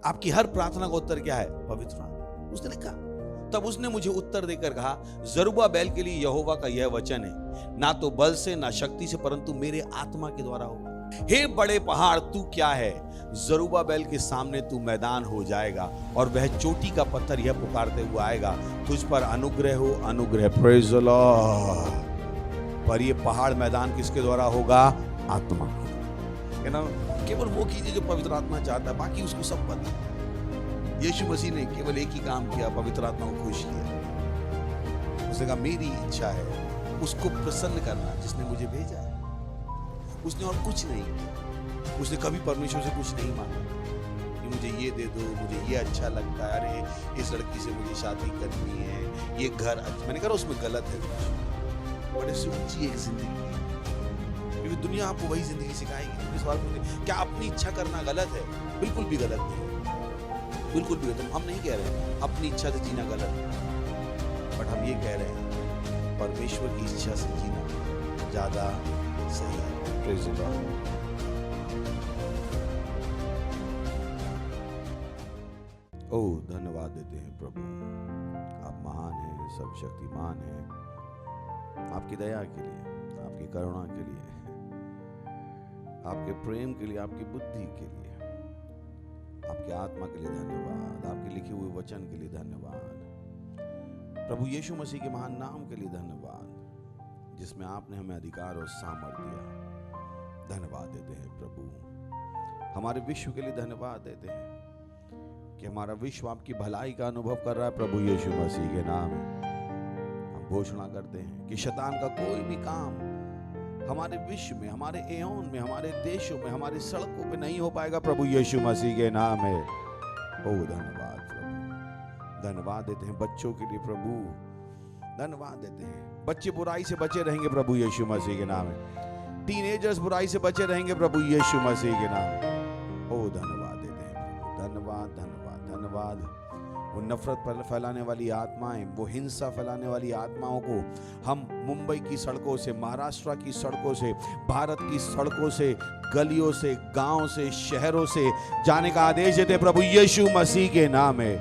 आपकी हर प्रार्थना का उत्तर क्या है? पवित्र आत्मा। उसने लिखा। तब उसने मुझे उत्तर देकर कहा, जरुब्बाबेल के लिए यहोवा का यह वचन है, ना तो बल से ना शक्ति से परंतु मेरे आत्मा के द्वारा होगा। हे बड़े पहाड़, तू क्या है? जरुब्बाबेल के सामने तू मैदान हो जाएगा और वह चोटी का पत्थर यह पुकारते हुए आएगा, तुझ पर अनुग्रह हो, अनुग्रह। Praise the Lord. पर ये पहाड़ मैदान किसके द्वारा होगा? आत्मा। है ना? केवल वो कीजिए जो पवित्र आत्मा चाहता है, बाकी उसको सब पता है। यीशु मसीह ने केवल एक ही काम किया, पवित्र आत्मा को खुश किया। उसने कहा मेरी इच्छा है उसको प्रसन्न करना जिसने मुझे भेजा है। उसने और कुछ नहीं किया। उसने कभी परमेश्वर से कुछ नहीं मांगा कि मुझे ये दे दो, मुझे ये अच्छा लगता है, अरे इस लड़की से मुझे शादी करनी है, ये घर अच्छा। मैंने कहा उसमें गलत है कुछ, बड़े से ऊंची एक जिंदगी है, क्योंकि दुनिया आपको वही जिंदगी सिखाएगी। इस बात में क्या अपनी इच्छा करना गलत है? बिल्कुल भी गलत नहीं, बिल्कुल भी। तो हम नहीं कह रहे अपनी इच्छा से जीना गलत है, बट हम ये कह रहे हैं परमेश्वर की इच्छा से जीना ज्यादा सही है। Praise the Lord. ओह, धन्यवाद देते हैं प्रभु, आप महान हैं, सब शक्तिमान हैं। आपकी दया के लिए, आपकी करुणा के लिए, आपके प्रेम के लिए, आपकी बुद्धि के लिए, आपके आत्मा के लिए धन्यवाद, आपके लिखे हुए वचन के लिए धन्यवाद। प्रभु यीशु मसीह के महान नाम के लिए धन्यवाद, जिसमें आपने हमें अधिकार और सामर्थ्य दिया है। धन्यवाद देते हैं प्रभु। हमारे विश्व के लिए धन्यवाद देते हैं कि हमारा विश्व आपकी भलाई का अनुभव कर रहा है। प्रभु यीशु मसीह के नाम हम घोषणा करते हैं कि शैतान का कोई भी काम हमारे विश्व में, हमारे एओन में, हमारे देशों में, हमारी सड़कों पे नहीं हो पाएगा। प्रभु यीशु मसीह के नाम है। ओ धन्यवाद प्रभु। धन्यवाद देते हैं बच्चों के लिए प्रभु। धन्यवाद देते हैं बच्चे बुराई से बचे रहेंगे प्रभु यीशु मसीह के नाम है। टीनेजर्स बुराई से बचे रहेंगे प्रभु यीशु मसीह के नाम। ओ धन्यवाद देते हैं प्रभु। धन्यवाद धन्यवाद धन्यवाद। वो नफरत फैलाने वाली आत्माएं, वो हिंसा फैलाने वाली आत्माओं को हम मुंबई की सड़कों से, महाराष्ट्र की सड़कों से, भारत की सड़कों से, गलियों से, गांव से, शहरों से जाने का आदेश देते प्रभु यीशु मसीह के नाम है।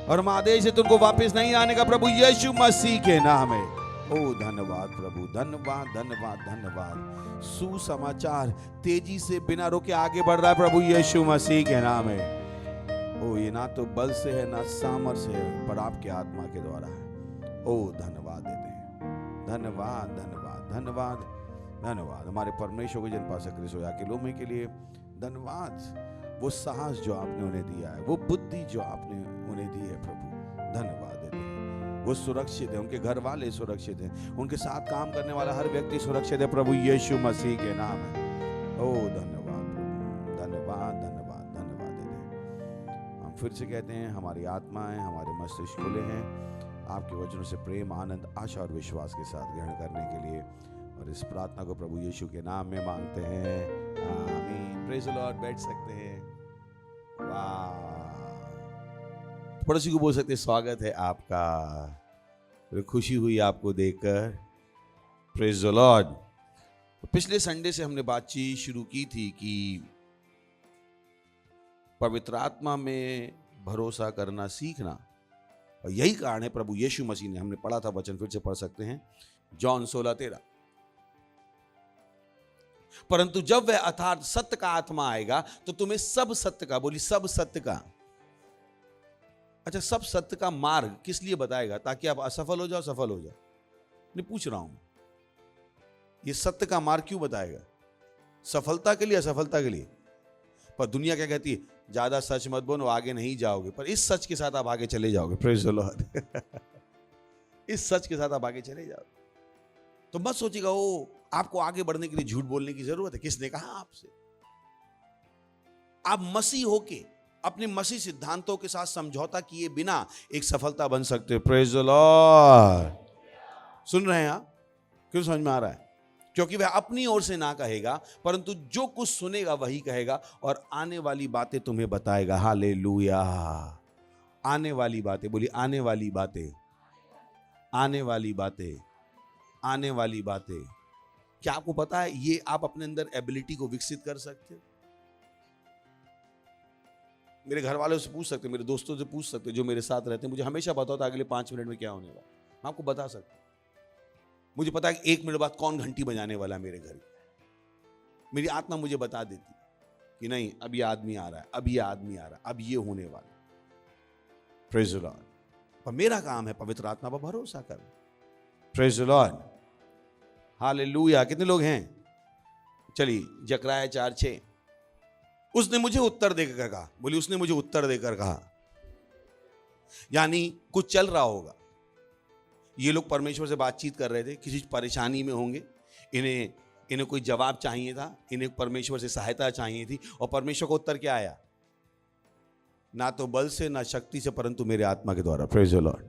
और हम आदेश देते उनको वापस नहीं आने का प्रभु यीशु मसीह के नाम है। ओ धन्यवाद प्रभु। धन्यवाद धन्यवाद धन्यवाद। सुसमाचार तेजी से बिना रुके आगे बढ़ रहा है प्रभु यीशु मसीह के नाम है। ओ ये ना तो बल से है ना सामर्थ से है, पर आपके आत्मा के द्वारा है। ओ धन्यवाद देते हैं। धन्यवाद धन्यवाद धन्यवाद धन्यवाद। हमारे परमेश्वर को जन पास क्रिसोया के लोमे के लिए धन्यवाद। वो साहस जो आपने उन्हें दिया है, वो बुद्धि जो आपने उन्हें दी है प्रभु, धन्यवाद देते हैं। वो सुरक्षित है, उनके घर वाले सुरक्षित हैं, उनके साथ काम करने वाला हर व्यक्ति सुरक्षित है प्रभु यीशु मसीह के नाम है। ओ धन्यवाद प्रभु। धन्यवाद धन्यवाद धन्यवाद देते हैं। हम फिर से कहते हैं हमारी आत्माएं, हमारे मस्तिष्क खुले हैं आपके वचनों से प्रेम, आनंद, आशा और विश्वास के साथ ग्रहण करने के लिए, और इस प्रार्थना को प्रभु यीशु के नाम में मांगते हैं, आमीन। Praise the Lord. बैठ सकते हैं। वाह, पड़ोसी को बोल सकते स्वागत है आपका, खुशी हुई आपको देखकर। Praise the Lord. पिछले संडे से हमने बातचीत शुरू की थी कि पवित्र आत्मा में भरोसा करना सीखना, और यही कारण है प्रभु यीशु मसीह ने, हमने पढ़ा था वचन, फिर से पढ़ सकते हैं, जॉन 16:13। परंतु जब वह अर्थात सत्य का आत्मा आएगा तो तुम्हें सब सत्य का, बोली सब सत्य का, अच्छा सब सत्य का मार्ग किस लिए बताएगा? ताकि आप असफल हो जाओ, सफल हो जाओ? नहीं, पूछ रहा हूं, ये सत्य का मार्ग क्यों बताएगा? सफलता के लिए, असफलता के लिए? पर दुनिया क्या कहती है? ज्यादा सच मत बोलो, आगे नहीं जाओगे, पर इस सच के साथ आप आगे चले जाओगे। Praise the Lord. इस सच के साथ आप आगे चले जाओगे। तो मत सोचिएगा ओ आपको आगे बढ़ने के लिए झूठ बोलने की जरूरत है। किसने कहा आपसे? आप मसीह होके अपने मसीह सिद्धांतों के साथ समझौता किए बिना एक सफलता बन सकते हो। Praise the Lord. सुन रहे हैं आप? क्यों समझ में आ रहा है? क्योंकि वह अपनी ओर से ना कहेगा, परंतु जो कुछ सुनेगा वही कहेगा और आने वाली बातें तुम्हें बताएगा। हालेलुया। आने वाली बातें, बोली आने वाली बातें, आने वाली बातें, आने वाली बातें। क्या आपको पता है ये आप अपने अंदर एबिलिटी को विकसित कर सकते हो? मेरे घर वालों से पूछ सकते, मेरे दोस्तों से पूछ सकते जो मेरे साथ रहते हैं, मुझे हमेशा पता होता अगले 5 मिनट में क्या होने वाला। मैं आपको बता सकता, मुझे पता है कि 1 मिनट बाद कौन घंटी बजाने वाला है मेरे घर। मेरी आत्मा मुझे बता देती कि नहीं, अब ये आदमी आ रहा है, अब ये आदमी आ रहा है, अब ये होने वाला। Praise the Lord. पर मेरा काम है पवित्र आत्मा पर भरोसा करना। Praise the Lord, hallelujah. कितने लोग हैं? चलिए, जकराया 4:6, उसने मुझे उत्तर देकर कहा, बोली उसने मुझे उत्तर देकर कहा, यानी कुछ चल रहा होगा। ये लोग परमेश्वर से बातचीत कर रहे थे, किसी परेशानी में होंगे, इन्हें कोई जवाब चाहिए था, इन्हें परमेश्वर से सहायता चाहिए थी, और परमेश्वर का उत्तर क्या आया? ना तो बल से ना शक्ति से, परंतु मेरे आत्मा के द्वारा। Praise the Lord.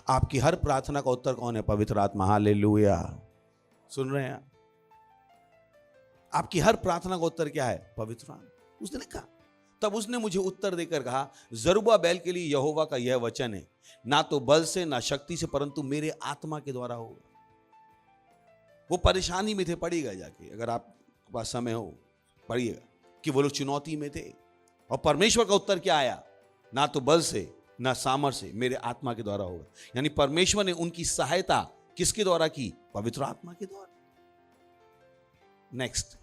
आपकी हर प्रार्थना का उत्तर कौन है? पवित्र आत्मा। हालेलुया। सुन रहे हैं? आपकी हर प्रार्थना का उत्तर क्या है? पवित्र आत्मा। उसने लिखा, तब उसने मुझे उत्तर देकर कहा, जरुब्बाबेल के लिए यहोवा का यह वचन है, ना तो बल से ना शक्ति से, परंतु मेरे आत्मा के द्वारा होगा। वो परेशानी में थे, पढ़िएगा जाके, अगर आपके पास समय हो पढ़िएगा कि वो लोग चुनौती में थे, और परमेश्वर का उत्तर क्या आया? ना तो बल से ना सामर्थ से, मेरे आत्मा के द्वारा होगा। यानी परमेश्वर ने उनकी सहायता किसके द्वारा की? पवित्र आत्मा के द्वारा। नेक्स्ट,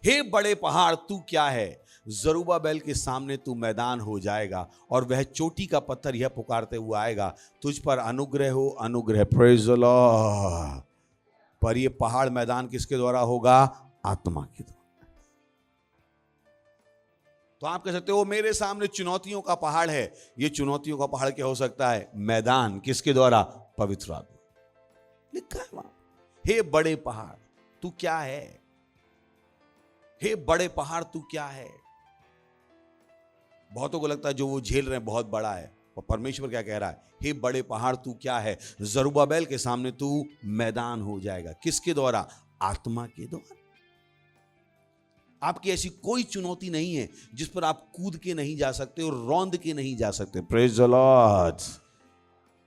हे बड़े पहाड़ तू क्या है? जरुब्बाबेल के सामने तू मैदान हो जाएगा, और वह चोटी का पत्थर यह पुकारते हुए आएगा, तुझ पर अनुग्रह हो, अनुग्रह। Praise the Lord. पर यह पहाड़ मैदान किसके द्वारा होगा? आत्मा के द्वारा। तो आप कह सकते हो मेरे सामने चुनौतियों का पहाड़ है। यह चुनौतियों का पहाड़ क्या हो सकता है? मैदान किसके द्वारा? पवित्र आत्मा। लिखा है वहां, हे बड़े पहाड़ तू क्या है? हे बड़े पहाड़ तू क्या है? बहुतों को लगता है जो वो झेल रहे हैं बहुत बड़ा है, और परमेश्वर क्या कह रहा है? हे बड़े पहाड़ तू क्या है? जरुब्बाबेल के सामने तू मैदान हो जाएगा। किसके द्वारा? आत्मा के द्वारा। आपकी ऐसी कोई चुनौती नहीं है जिस पर आप कूद के नहीं जा सकते और रौंद के नहीं जा सकते। Praise the Lord.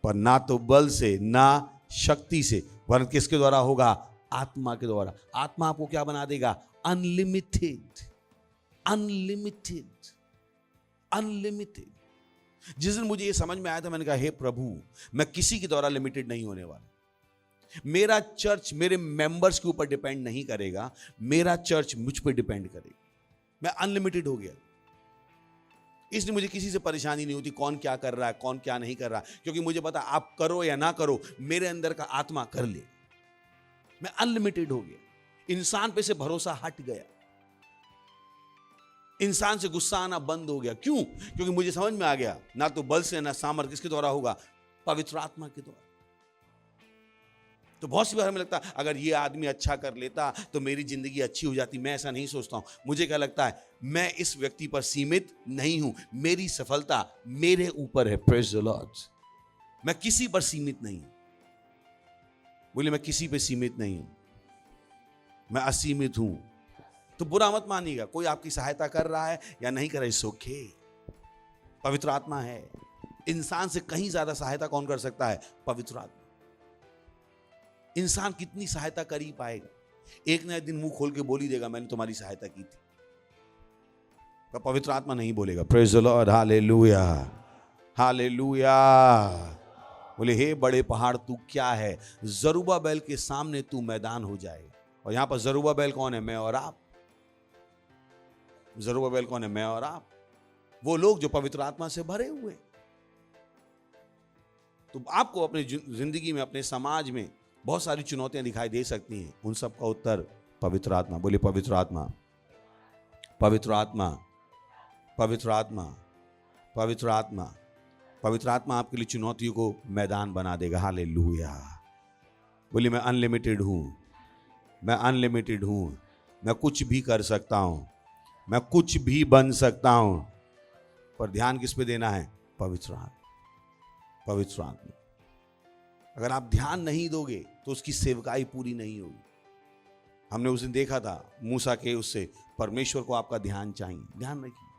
पर ना तो बल से ना शक्ति से, वरन किसके द्वारा होगा? आत्मा के द्वारा। आत्मा आपको क्या बना देगा? Unlimited, unlimited, unlimited. जिस दिन मुझे ये समझ में आया था, मैंने कहा हे प्रभु, मैं किसी के द्वारा लिमिटेड नहीं होने वाला। मेरा चर्च मेरे मेंबर्स के ऊपर डिपेंड नहीं करेगा, मेरा चर्च मुझ पर डिपेंड करेगा। मैं अनलिमिटेड हो गया, इसलिए मुझे किसी से परेशानी नहीं होती कौन क्या कर रहा है, कौन क्या नहीं कर रहा, क्योंकि मुझे पता आप करो या ना करो, मेरे अंदर का आत्मा कर ले। मैं अनलिमिटेड हो गया। इंसान पे से भरोसा हट गया, इंसान से गुस्सा आना बंद हो गया। क्यों? क्योंकि मुझे समझ में आ गया, ना तो बल से ना सामर्थ किसके द्वारा होगा? पवित्र आत्मा के द्वारा। तो बहुत सी बार हमें लगता है अगर ये आदमी अच्छा कर लेता तो मेरी जिंदगी अच्छी हो जाती। मैं ऐसा नहीं सोचता हूं। मुझे क्या लगता है, मैं इस व्यक्ति पर सीमित नहीं हूं, मेरी सफलता मेरे ऊपर है। Praise the Lord. मैं किसी पर सीमित नहीं हूं। बोले मैं किसी पे सीमित नहीं हूं, मैं असीमित हूं। तो बुरा मत मानिएगा, कोई आपकी सहायता कर रहा है या नहीं कर रहा है, इट्स ओके। पवित्र आत्मा है। इंसान से कहीं ज्यादा सहायता कौन कर सकता है? पवित्र आत्मा। इंसान कितनी सहायता कर ही पाएगा? एक ना एक दिन मुंह खोल के बोल ही देगा मैंने तुम्हारी सहायता की थी, पर पवित्र आत्मा नहीं बोलेगा। Praise the Lord. Hallelujah, hallelujah. बोले हे बड़े पहाड़ तू क्या है? जरुब्बाबेल के सामने तू मैदान हो जाएगा। और यहां पर जरुब्बाबेल कौन है? मैं और आप। जरुब्बाबेल कौन है? मैं और आप, वो लोग जो पवित्र आत्मा से भरे हुए। तो आपको अपनी जिंदगी में, अपने समाज में बहुत सारी चुनौतियां दिखाई दे सकती हैं, उन सब का उत्तर पवित्र आत्मा। बोलिए पवित्र आत्मा, पवित्र आत्मा, पवित्र आत्मा, पवित्र आत्मा। पवित्र आत्मा आपके लिए चुनौतियों को मैदान बना देगा। हालेलुया। बोलिए मैं अनलिमिटेड हूं, मैं अनलिमिटेड हूं, मैं कुछ भी कर सकता हूं, मैं कुछ भी बन सकता हूं। पर ध्यान किस पे देना है? पवित्र आत्मा, पवित्र आत्मा। अगर आप ध्यान नहीं दोगे तो उसकी सेवकाई पूरी नहीं होगी। हमने उस दिन देखा था मूसा के उससे, परमेश्वर को आपका ध्यान चाहिए। ध्यान रखिए,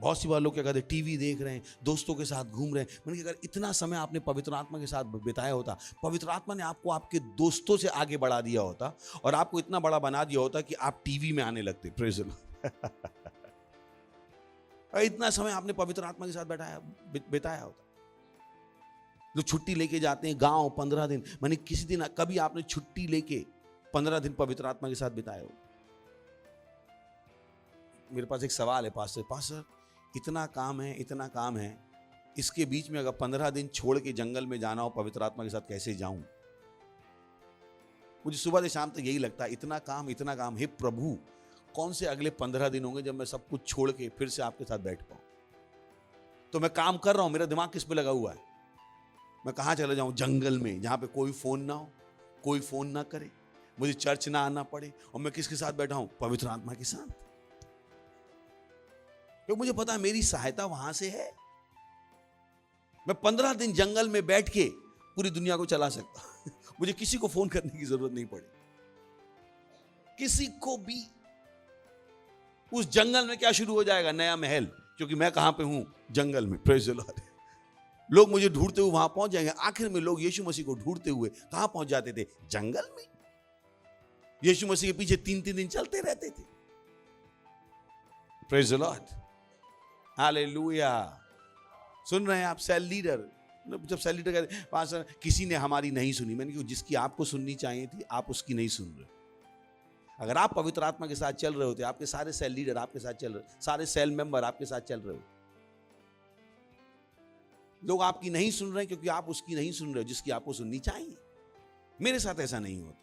बहुत सी बार लोग क्या कहते हैं, टीवी देख रहे हैं, दोस्तों के साथ घूम रहे हैं। मैंने कहा अगर इतना समय आपने पवित्र आत्मा के साथ बिताया होता, पवित्र आत्मा ने आपको आपके दोस्तों से आगे बढ़ा दिया होता और आपको इतना बड़ा बना दिया होता कि आप टीवी में आने लगते। Praise the Lord. इतना समय आपने पवित्र आत्मा के साथ बिताया होता। लोग छुट्टी लेके जाते हैं गांव 15 दिन, मैंने किसी दिन कभी आपने छुट्टी लेके 15 दिन पवित्र आत्मा के साथ बिताए हो? मेरे पास एक सवाल है पास्टर, इतना काम है, इसके बीच में अगर 15 दिन छोड़ के जंगल में जाना हो पवित्र आत्मा के साथ, कैसे जाऊं? मुझे सुबह से शाम तक यही लगता है, इतना काम। हे प्रभु, कौन से अगले 15 दिन होंगे जब मैं सब कुछ छोड़ के फिर से आपके साथ बैठ पाऊं? तो मैं काम कर रहा हूं, मेरा दिमाग किस पे लगा हुआ है? मैं कहां चला जाऊं? जंगल में, जहां पे कोई फोन ना हो, कोई फोन ना करे, मुझे चर्च ना आना पड़े, और मैं किसके साथ बैठा हूं? पवित्र आत्मा के साथ। क्योंकि मुझे पता है मेरी सहायता वहां से है। मैं 15 दिन जंगल में बैठ के पूरी दुनिया को चला सकता। मुझे किसी को फोन करने की जरूरत नहीं पड़ी, किसी को भी। उस जंगल में क्या शुरू हो जाएगा? नया महल, क्योंकि मैं कहां पे हूं? जंगल में। Praise the Lord. लोग मुझे ढूंढते हुए वहां पहुंच जाएंगे। आखिर में लोग यीशु मसीह को ढूंढते हुए कहां पहुंच जाते थे? जंगल में। यीशु मसीह के पीछे 3-3 दिन चलते रहते थे। Praise the Lord. हालेलुया। सुन रहे हैं आप? सेल लीडर, जब सेल लीडर कहते पास्टर किसी ने हमारी नहीं सुनी, मैंने कहा जिसकी आपको सुननी चाहिए थी आप उसकी नहीं सुन रहे। अगर आप पवित्र आत्मा के साथ चल रहे होते, आपके सारे सेल लीडर आपके साथ चल रहे, सारे सेल मेंबर आपके साथ चल रहे हो। लोग आपकी नहीं सुन रहे क्योंकि आप उसकी नहीं सुन रहे हो जिसकी आपको सुननी चाहिए। मेरे साथ ऐसा नहीं होता,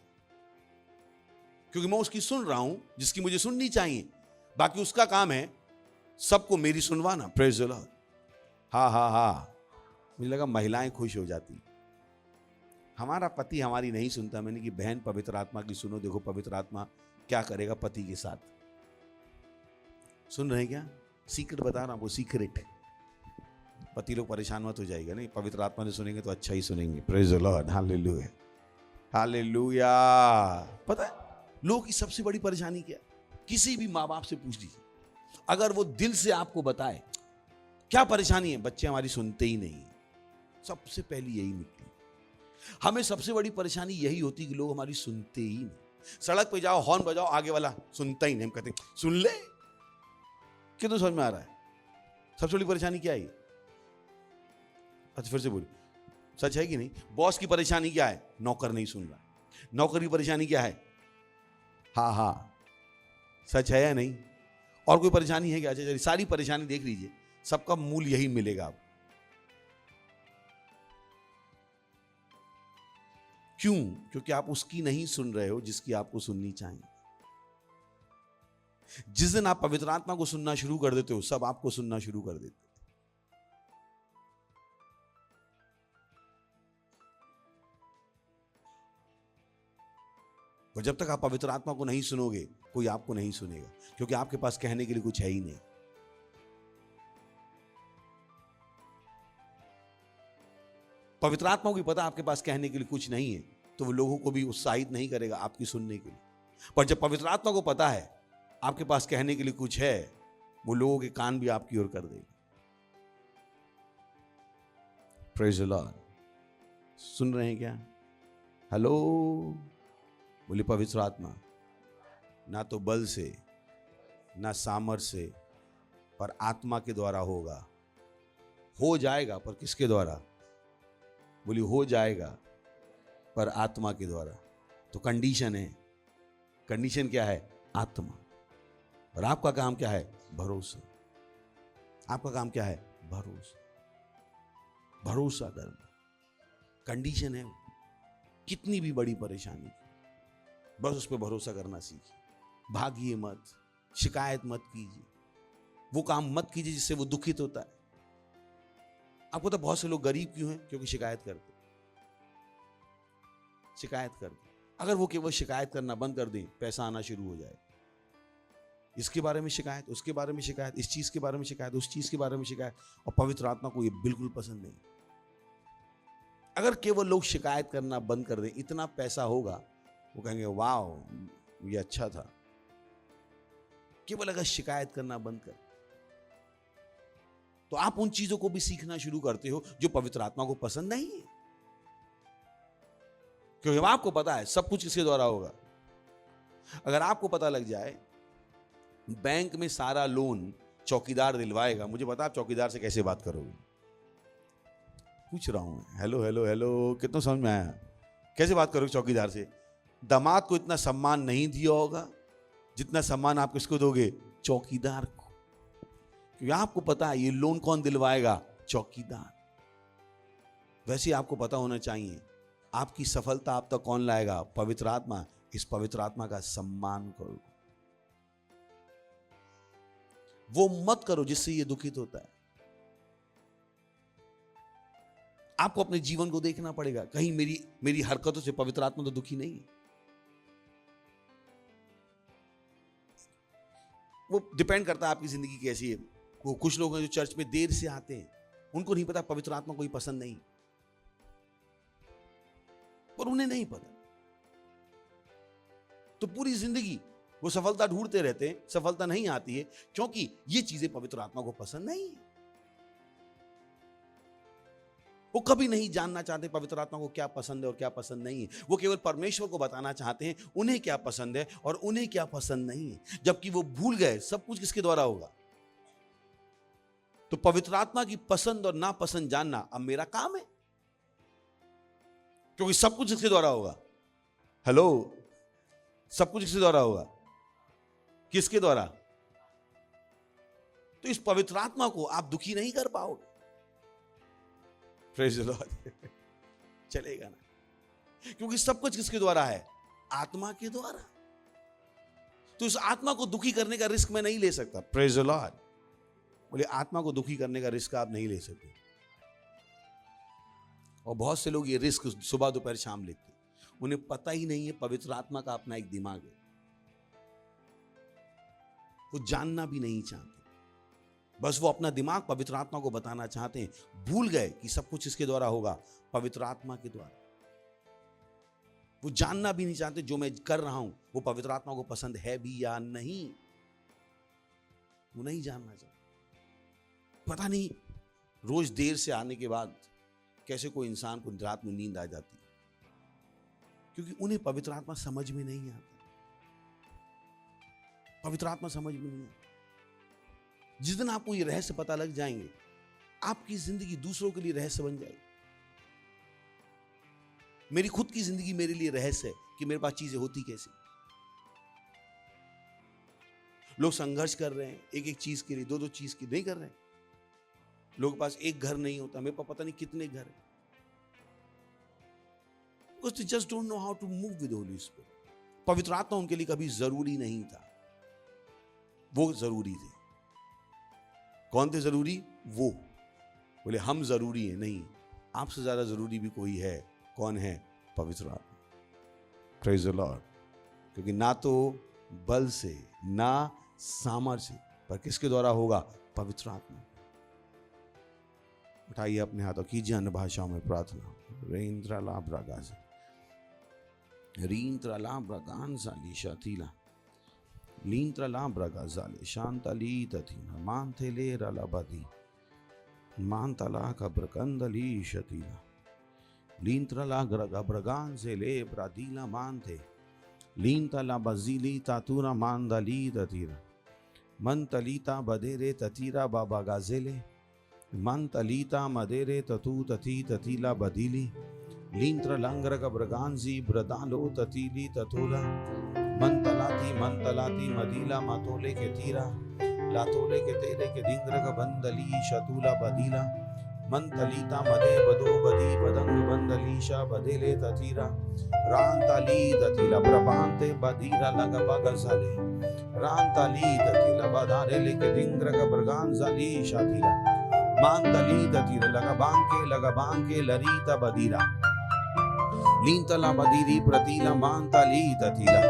क्योंकि मैं उसकी सुन रहा हूं जिसकी मुझे सुननी चाहिए। बाकी उसका काम है सबको मेरी सुनवाना। Praise the Lord. हा। मुझे लगा महिलाएं खुश हो जाती, हमारा पति हमारी नहीं सुनता। मैंने कि बहन पवित्र आत्मा की सुनो, देखो पवित्र आत्मा क्या करेगा पति के साथ। सुन रहे हैं क्या? सीक्रेट बता रहा हूं, वो सीक्रेट। पति लोग परेशान मत हो जाएगा, नहीं, पवित्र आत्मा ने सुनेंगे तो अच्छा ही सुनेंगे। Praise the Lord. Hallelujah, hallelujah. पता है लोगों की सबसे बड़ी परेशानी क्या? किसी भी माँ बाप से पूछ लीजिए, अगर वो दिल से आपको बताए क्या परेशानी है, बच्चे हमारी सुनते ही नहीं। सबसे पहली यही निकली। हमें सबसे बड़ी परेशानी यही होती कि लोग हमारी सुनते ही नहीं। सड़क पे जाओ, हॉर्न बजाओ, आगे वाला सुनता ही नहीं। हम कहते सुन ले। कितना समझ में आ रहा है? सबसे बड़ी परेशानी क्या है? अच्छा फिर से बोलो, सच है कि नहीं? बॉस की परेशानी क्या है? नौकर नहीं सुन रहा। नौकर की परेशानी क्या है? हाँ, सच है या नहीं? और कोई परेशानी है क्या? अच्छा चलिए, सारी परेशानी देख लीजिए, सबका मूल यही मिलेगा आपको। क्यों? क्योंकि आप उसकी नहीं सुन रहे हो जिसकी आपको सुननी चाहिए। जिस दिन आप पवित्र आत्मा को सुनना शुरू कर देते हो, सब आपको सुनना शुरू कर देते। और जब तक आप पवित्र आत्मा को नहीं सुनोगे, कोई आपको नहीं सुनेगा, क्योंकि आपके पास कहने के लिए कुछ है ही नहीं। पवित्र आत्मा को भी पता आपके पास कहने के लिए कुछ नहीं है, तो वो लोगों को भी उत्साहित नहीं करेगा आपकी सुनने के लिए। पर जब पवित्र आत्मा को पता है आपके पास कहने के लिए कुछ है, वो लोगों के कान भी आपकी ओर कर देगा। Praise the Lord. सुन रहे हैं क्या? हेलो। बोले पवित्र आत्मा ना तो बल से ना सामर्थ से, पर आत्मा के द्वारा होगा। हो जाएगा, पर किसके द्वारा? बोली हो जाएगा, पर आत्मा के द्वारा। तो कंडीशन है। कंडीशन क्या है? आत्मा। और आपका काम क्या है? भरोसा। आपका काम क्या है? भरोसा। भरोसा करना कंडीशन है। कितनी भी बड़ी परेशानी, बस उस पर भरोसा करना सीखिए। भागिए मत, शिकायत मत कीजिए, वो काम मत कीजिए जिससे वो दुखित होता है। आपको तो बहुत से लोग गरीब क्यों हैं? क्योंकि शिकायत करते। अगर वो केवल शिकायत करना बंद कर दें, पैसा आना शुरू हो जाए। इसके बारे में शिकायत, उसके बारे में शिकायत, इस चीज के बारे में शिकायत, उस चीज के बारे में शिकायत। और पवित्र आत्मा को ये बिल्कुल पसंद नहीं। अगर केवल लोग शिकायत करना बंद कर दें, इतना पैसा होगा, वो कहेंगे वाह ये अच्छा था। केवल अगर शिकायत करना बंद कर, तो आप उन चीजों को भी सीखना शुरू करते हो जो पवित्र आत्मा को पसंद नहीं है, क्योंकि आपको पता है सब कुछ किसके द्वारा होगा। अगर आपको पता लग जाए बैंक में सारा लोन चौकीदार दिलवाएगा, मुझे पता आप चौकीदार से कैसे बात करोगे। पूछ रहा हूं, हेलो हेलो हेलो, कितना समझ में आया? कैसे बात करोगे चौकीदार से? दामाद को इतना सम्मान नहीं दिया होगा जितना सम्मान आप किसको दोगे? चौकीदार को, क्योंकि आपको पता है ये लोन कौन दिलवाएगा? चौकीदार। वैसे आपको पता होना चाहिए आपकी सफलता आप तक कौन लाएगा? पवित्र आत्मा। इस पवित्र आत्मा का सम्मान करो, वो मत करो जिससे ये दुखित होता है। आपको अपने जीवन को देखना पड़ेगा, कहीं मेरी हरकतों से पवित्र आत्मा तो दुखी नहीं है। वो डिपेंड करता है आपकी जिंदगी कैसी है। वो कुछ लोग हैं जो चर्च में देर से आते हैं, उनको नहीं पता पवित्र आत्मा कोई पसंद नहीं, और उन्हें नहीं पता, तो पूरी जिंदगी वो सफलता ढूंढते रहते हैं, सफलता नहीं आती है क्योंकि ये चीजें पवित्र आत्मा को पसंद नहीं है। वो कभी नहीं जानना चाहते पवित्र आत्मा को क्या पसंद है और क्या पसंद नहीं है। वो केवल परमेश्वर को बताना चाहते हैं उन्हें क्या पसंद है और उन्हें क्या पसंद नहीं है, जबकि वो भूल गए सब कुछ किसके द्वारा होगा। तो पवित्र आत्मा की पसंद और नापसंद जानना अब मेरा काम है, क्योंकि सब कुछ किसके द्वारा होगा? हेलो, सब कुछ किसके द्वारा होगा? किसके द्वारा? तो इस पवित्र आत्मा को आप दुखी नहीं कर पाओगे। Praise the Lord. चलेगा ना, क्योंकि सब कुछ किसके द्वारा है? आत्मा के द्वारा। तो इस आत्मा को दुखी करने का रिस्क मैं नहीं ले सकता। Praise the Lord. बोले आत्मा को दुखी करने का रिस्क आप नहीं ले सकते। और बहुत से लोग ये रिस्क सुबह दोपहर शाम लेते हैं, उन्हें पता ही नहीं है पवित्र आत्मा का अपना एक दिमाग है, वो जानना भी नहीं चाहते, बस वो अपना दिमाग पवित्र आत्मा को बताना चाहते हैं। भूल गए कि सब कुछ इसके द्वारा होगा, पवित्र आत्मा के द्वारा। वो जानना भी नहीं चाहते जो मैं कर रहा हूं वो पवित्र आत्मा को पसंद है भी या नहीं, वो नहीं जानना चाहते। पता नहीं रोज देर से आने के बाद कैसे कोई इंसान को रात में नींद आ जाती है, क्योंकि उन्हें पवित्र आत्मा समझ में नहीं आता। पवित्र आत्मा समझ में नहीं आता। जिस दिन आपको ये रहस्य पता लग जाएंगे, आपकी जिंदगी दूसरों के लिए रहस्य बन जाएगी। मेरी खुद की जिंदगी मेरे लिए रहस्य है कि मेरे पास चीजें होती कैसे। लोग संघर्ष कर रहे हैं एक एक चीज के लिए, दो दो चीज की नहीं कर रहे हैं। लोगों के पास एक घर नहीं होता, मेरे पास पता नहीं कितने घर हैं। Because they just don't know how to move with the Holy Spirit. पवित्र आत्मा उनके लिए कभी जरूरी नहीं था, वो जरूरी थे। कौन थे जरूरी? वो। बोले हम जरूरी है? नहीं, आपसे ज्यादा जरूरी भी कोई है। कौन है? पवित्र आत्मा। Praise the Lord. क्योंकि ना तो बल से ना सामर्थ्य से, पर किसके द्वारा होगा? पवित्र आत्मा। उठाइए अपने हाथों, कीजिए अन्य भाषाओं में प्रार्थना। रेंद्र लाभ रागाज रींद्र लाभ रागान साली शातीला लींद्र लाभ रागाजाले शांतली तथीना मानते ले रला बदी मानतला का ब्रकंदली शतीला लींद्र ला ग्रगा ब्रगान से ले ब्रादीला मानते लींतला बजीली तातूरा मानदली ततीरा मंतलीता बदेरे ततीरा बाबा गाजेले मंतलीता मदेरे ततू तथी ततीला बदीली लींत्र लंग्र ब्रगांजी ब्रदालो ततीली ततोला मंतलाती मदीला मातोले के तीरा लातोले के तेरे के दिंग्र का बंदली शतूला बदीला मंतलीता मदे बदो बदी बदंग बंदलीशा बदेले ततीरा रांताली ततीला प्रभांते बदीरा लगा बगजाले रांताली ततीला बदारे लेके दिंग्र का ब्रगांजाली शातीला मांतली ततीरा लगा बांके लरीता बदीरा लीन तला बदीरी प्रतीला मानता ली ततीला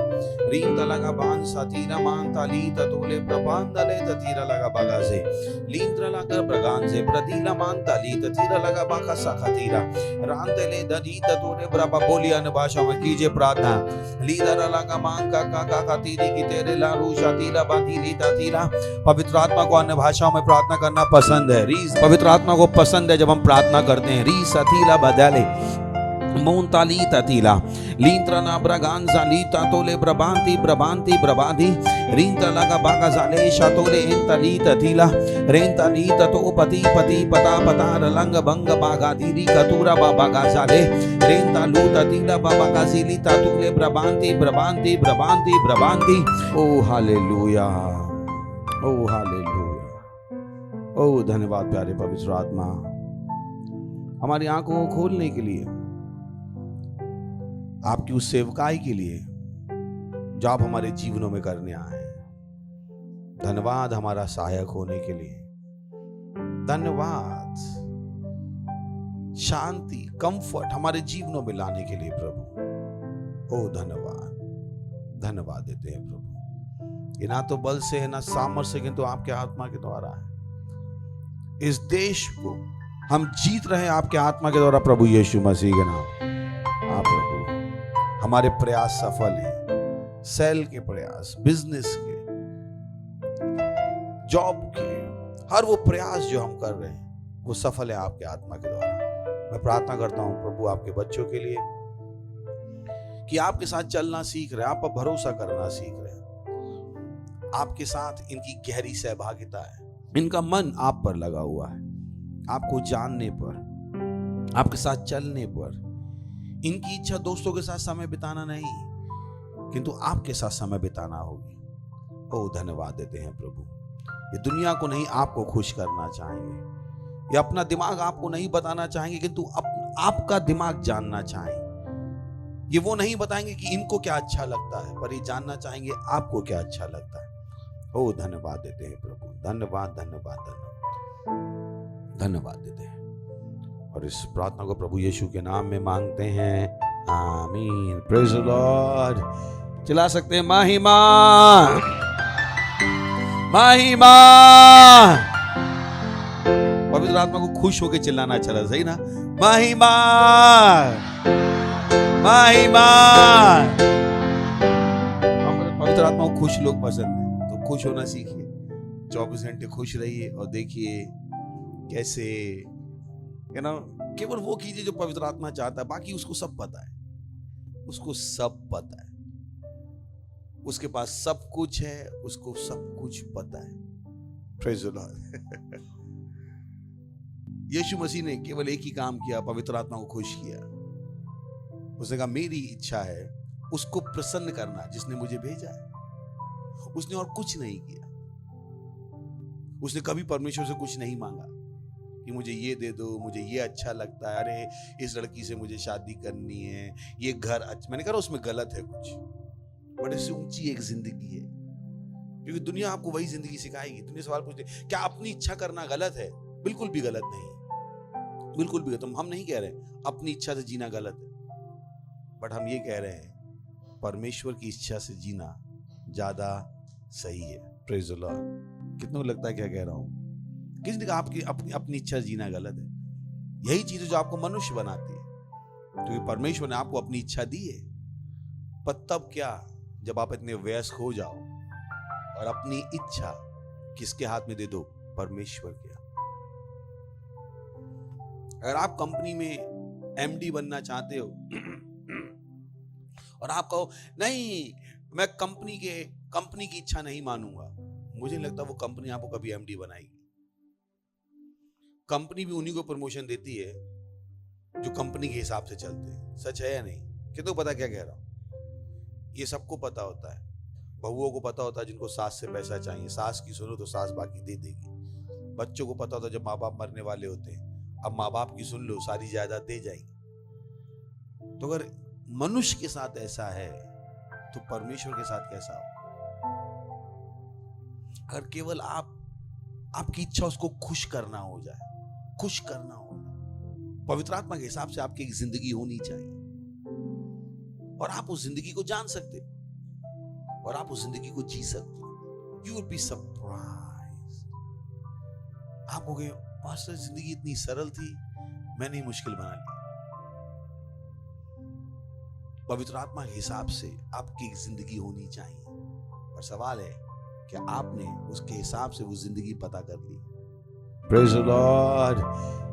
रीन तला का बान सतीला मानता ली ततोले प्रबांधले ततीरा लगा बागा से लीन तला का प्रगान से प्रतीला मानता ली ततीरा लगा बागा सखतीरा रांतले ददी ततोले ब्रबा बोली अन्य भाषा में कीजिए प्रार्थना लीदर लगा मान का तीरी की तेरे लारू शातीला बातीली ततीला। पवित्र आत्मा को अन्य भाषाओं में प्रार्थना करना पसंद है। पवित्र आत्मा को पसंद है जब हम प्रार्थना करते हैं। री सतीला बदले मोंताली ततीला लींत्रना ब्रगांजा लीता तोले ब्रबांती ब्रबांती ब्रबाधी रींता लगा बागा जाले शातोले इंतली ततीला रेंता लीता तो पति पति पता पता रलंग बंग बागा दीरी कतूरा बागा जाले रेंता लू ततीला बाबा गाजीली तातुले ब्रबांती ब्रबांती ब्रबांती ब्रबांती। ओ हालेलुया, ओ हालेलुया, ओ धन्यवाद प्यारे पवित्र आत्मा हमारी आंखों को खोलने के लिए, आपकी उस सेवकाई के लिए जो आप हमारे जीवनों में करने आए। धन्यवाद हमारा सहायक होने के लिए। धन्यवाद शांति कंफर्ट हमारे जीवनों में लाने के लिए प्रभु। ओ धन्यवाद, धन्यवाद देते हैं प्रभु। ये ना तो बल से है ना सामर्थ्य से, किंतु आपके आत्मा के द्वारा है। इस देश को हम जीत रहे हैं आपके आत्मा के द्वारा प्रभु यीशु मसीह के नाम। आप प्रभु हमारे प्रयास सफल हैं, सेल के प्रयास, बिजनेस के, जॉब के, हर वो प्रयास जो हम कर रहे हैं वो सफल है आपके आत्मा के द्वारा। मैं प्रार्थना करता हूं प्रभु आपके बच्चों के लिए कि आपके साथ चलना सीख रहे हैं, आप पर भरोसा करना सीख रहे हैं। आपके साथ इनकी गहरी सहभागिता है, इनका मन आप पर लगा हुआ है। आपको जानने पर, आपके साथ चलने पर, इनकी इच्छा दोस्तों के साथ समय बिताना नहीं किंतु आपके साथ समय बिताना होगी। ओ धन्यवाद देते हैं प्रभु। ये दुनिया को नहीं आपको खुश करना चाहेंगे, ये अपना दिमाग आपको नहीं बताना चाहेंगे किंतु आपका दिमाग जानना चाहेंगे। ये वो नहीं बताएंगे कि इनको क्या अच्छा लगता है, पर ये जानना चाहेंगे आपको क्या अच्छा लगता है। ओ धन्यवाद देते हैं प्रभु, धन्यवाद धन्यवाद धन्यवाद धन्यवाद देते हैं। और इस प्रार्थना को प्रभु यीशु के नाम में मांगते हैं, आमीन। Praise the Lord. चिल्ला सकते हैं महिमा महिमा। पवित्र आत्मा को खुश होकर चिल्लाना चला, सही ना? महिमा महिमा। पवित्र आत्मा को खुश लोग पसंद है, तो खुश होना सीखिए। 24 घंटे खुश रहिए और देखिए कैसे केवल वो कीजिए जो पवित्र आत्मा चाहता है। बाकी उसको सब पता है, उसको सब पता है, उसके पास सब कुछ है, उसको सब कुछ पता है। Praise the lord. यीशु मसीह ने केवल एक ही काम किया, पवित्र आत्मा को खुश किया। उसने कहा मेरी इच्छा है उसको प्रसन्न करना जिसने मुझे भेजा है। उसने और कुछ नहीं किया। उसने कभी परमेश्वर से कुछ नहीं मांगा कि मुझे ये दे दो, मुझे ये अच्छा लगता है, अरे इस लड़की से मुझे शादी करनी है, ये घर अच्छा। मैंने कहा उसमें गलत है कुछ, बट इससे ऊंची एक जिंदगी है। क्योंकि दुनिया आपको वही जिंदगी सिखाएगी। दुनिया सवाल पूछते क्या अपनी इच्छा करना गलत है? बिल्कुल भी गलत नहीं, बिल्कुल भी गलत। हम नहीं कह रहे अपनी इच्छा से जीना गलत है, बट हम ये कह रहे हैं परमेश्वर की इच्छा से जीना ज्यादा सही है। Praise the Lord. कितनों को लगता है क्या कह रहा हूं? किसी ने कहा आपकी अपनी इच्छा जीना गलत है। यही चीज जो आपको मनुष्य बनाती है, क्योंकि परमेश्वर ने आपको अपनी इच्छा दी है। पर तब क्या जब आप इतने व्यस्त हो जाओ और अपनी इच्छा किसके हाथ में दे दो? परमेश्वर के। अगर आप कंपनी में एमडी बनना चाहते हो और आप कहो नहीं मैं कंपनी की इच्छा नहीं मानूंगा, मुझे नहीं लगता वो कंपनी आपको कभी एमडी बनाएगी। कंपनी भी उन्हीं को प्रमोशन देती है जो कंपनी के हिसाब से चलते हैं। सच है या नहीं? कितनों को पता क्या कह रहा हूं? ये सबको पता होता है। बहुओं को पता होता है जिनको सास से पैसा चाहिए, सास की सुनो तो सास बाकी दे देगी। बच्चों को पता होता है जब माँ बाप मरने वाले होते हैं, अब माँ बाप की सुन लो सारी जायदाद दे जाएगी। तो अगर मनुष्य के साथ ऐसा है तो परमेश्वर के साथ कैसा हो? अगर केवल आपकी इच्छा उसको खुश करना हो जाए, खुश करना हो, पवित्र आत्मा के हिसाब से आपकी एक जिंदगी होनी चाहिए। और आप उस जिंदगी को जान सकते और आप उस जिंदगी को जी सकते। You will be surprise. आप कहोगे पास्टर जिंदगी इतनी सरल थी, मैंने ही मुश्किल बना ली। पवित्र आत्मा के हिसाब से आपकी जिंदगी होनी चाहिए, पर सवाल है कि आपने उसके हिसाब से वो जिंदगी पता कर ली। Praise the Lord.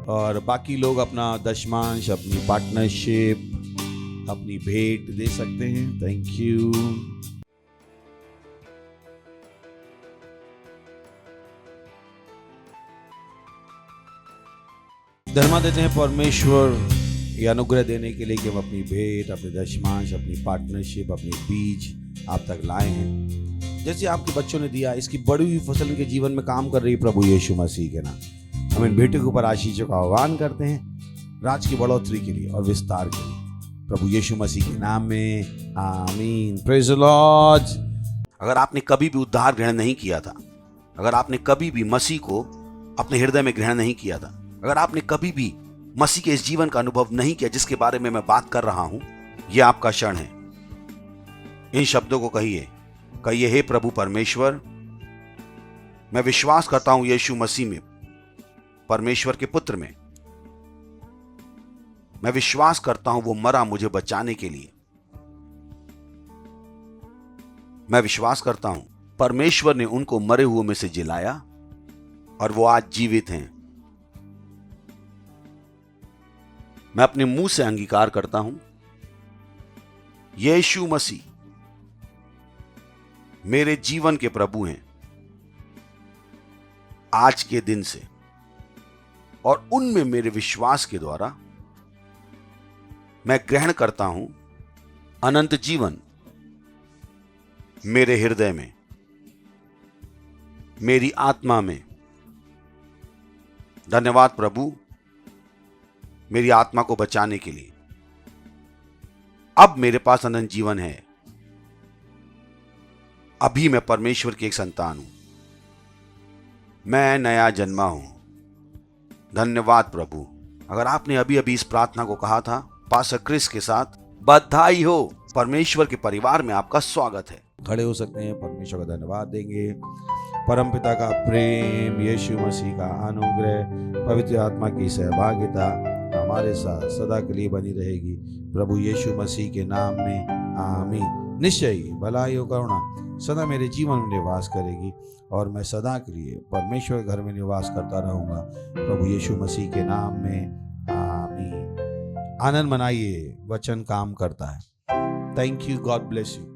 और बाकी लोग अपना दशमांश, अपनी पार्टनरशिप, अपनी भेंट दे सकते हैं। Thank you. धर्मा देते हैं परमेश्वर ये अनुग्रह देने के लिए कि हम अपनी भेंट, अपने दशमांश, अपनी पार्टनरशिप, अपनी बीज आप तक लाए हैं। जैसे आपके बच्चों ने दिया, इसकी बड़ी हुई फसल इनके जीवन में काम कर रही है प्रभु यीशु मसीह के नाम। हम इन भेंटों के ऊपर आशीषों का आह्वान करते हैं, राज की बढ़ोतरी के लिए और विस्तार के लिए, प्रभु यीशु मसीह के नाम में आमीन। Praise the Lord. अगर आपने कभी भी उद्धार ग्रहण नहीं किया था, अगर आपने कभी भी मसीह को अपने हृदय में ग्रहण नहीं किया था, अगर आपने कभी भी मसीह के इस जीवन का अनुभव नहीं किया जिसके बारे में मैं बात कर रहा हूं, यह आपका क्षण है। इन शब्दों को कहिए, हे प्रभु परमेश्वर, मैं विश्वास करता हूं यीशु मसीह में, परमेश्वर के पुत्र में। मैं विश्वास करता हूं वो मरा मुझे बचाने के लिए। मैं विश्वास करता हूं परमेश्वर ने उनको मरे हुए में से जिलाया और वो आज जीवित हैं। मैं अपने मुंह से अंगीकार करता हूं यीशु मसीह मेरे जीवन के प्रभु हैं आज के दिन से, और उनमें मेरे विश्वास के द्वारा मैं ग्रहण करता हूं अनंत जीवन मेरे हृदय में, मेरी आत्मा में। धन्यवाद प्रभु मेरी आत्मा को बचाने के लिए। अब मेरे पास अनंत जीवन है। अभी मैं परमेश्वर की एक संतान हूं, मैं नया जन्मा हूं। धन्यवाद प्रभु। अगर आपने अभी अभी इस प्रार्थना को कहा था पास्टर क्रिस के साथ, बधाई हो, परमेश्वर के परिवार में आपका स्वागत है। खड़े हो सकते हैं, परमेश्वर का धन्यवाद देंगे। परमपिता का प्रेम, यीशु मसीह का अनुग्रह, पवित्र आत्मा की सहभागिता हमारे साथ सदा के लिए बनी रहेगी, प्रभु यीशु मसीह के नाम में आमीन। निश्चय ही भलाई और करुणा सदा मेरे जीवन में निवास करेगी और मैं सदा के लिए परमेश्वर के घर में निवास करता रहूंगा, प्रभु यीशु मसीह के नाम में आमीन। आनंद मनाइए, वचन काम करता है। Thank you, God bless you.